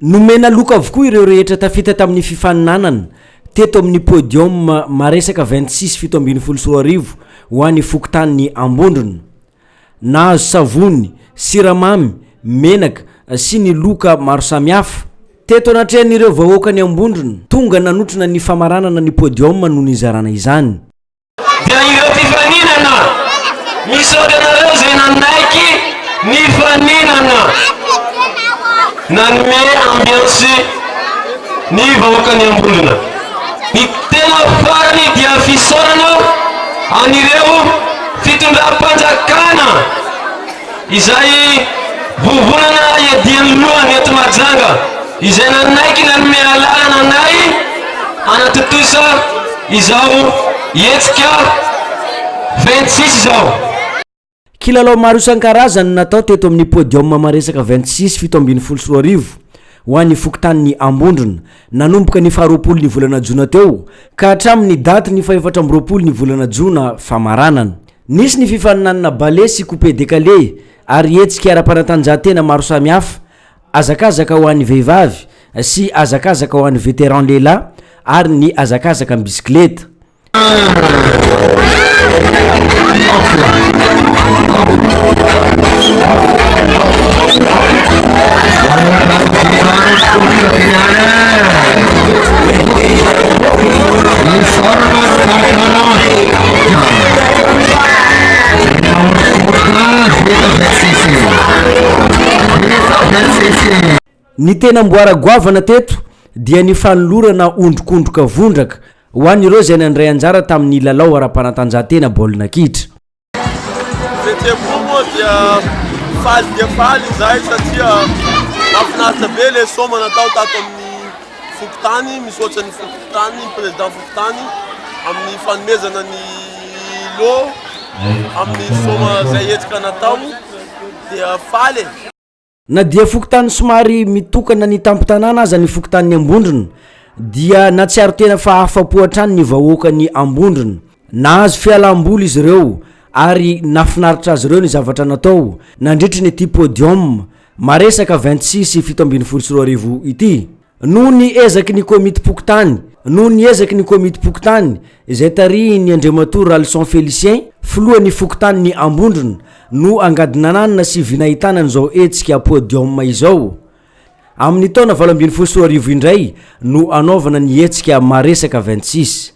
nomena loka avokoa ireo rehetra tafita tamin'ny fifaninanana teto amin'ny podium maresaka 26 fito ambin'ny folo sy roa arivo ho an'ny FOKOTANY Ambondrona. Nahazo savony, siramamy, menaka sy ny loka maro samihafa. Teto anatrehan'ireo vahoakany Ambondrona tonga nanotrona ny famaranana ny podium noho ny zarana izany. Dia ireo mpifaninana misaotra anareo zay nanaiky ny faninana nanome ambiance ny vahoakany Ambondrona. Ny tena farany dia fisaorana anireo fitondram-panjakana izay vovonana iadian'ny lohany eto Majanga izay nanaiky nanome lalana anay anatotosa izao hetsika 26 izao. Kilalao maro isan-karazany natao teto amin'ny podium maresaka 26 fito ambin'ny folo sy roa arivo ho an'ny FOKOTANY Ambondrona nanomboka ny 20 ny volana Jona teo ka hatramin'ny daty ny 14 ny volana Jona famaranana. Nisy ny fifaninanana bale sy coupé décalé ary hetsika ara-panatanjahantena maro samihafa, azakazaka ho an'ny vehivavy sy azakazaka ho an'ny vétéran lehilahy ary ny azakazaka amin'ny bisikileta. Ny tena mboara-goavana teto dia ny fanolorana ondrokondroka vondraka ho an'ireo zay nandray anjara tamin'ny lalao ara-panatanjahantena baolina kitra. Fetebolo moa dia faly izay satria nafinaritra be le soma natao tato amin'ny FOKOTANY, misaotra ny FOKOTANY, président FOKOTANY amin'ny fanomezana ny lo amin'ny soma zay etsika natao dia faly. Na dia FOKOTANY somary mitokana ny tampitanana aza ny FOKOTANY Ambondrona dia natsiaro tena fahafapo hatrany ny vahoakany Ambondrona. Nahazo fialam-boly izy ireo ary nafinaritra azy ireo ny zavatra natao nandritra ny ity podium maresaka 26 fito ambin'ny folo sy roa arivo ity. Noho ny ezaky ny komity FOKOTANY izay tarihiny Andriamatoa Ralson Félicien filohan'ny FOKOTANY Ambondrona no angadinanana sy vinahitanan zao etsika podium izao. Amin'ny taona 2024 indray no anaovana ny etsika maresaka 26.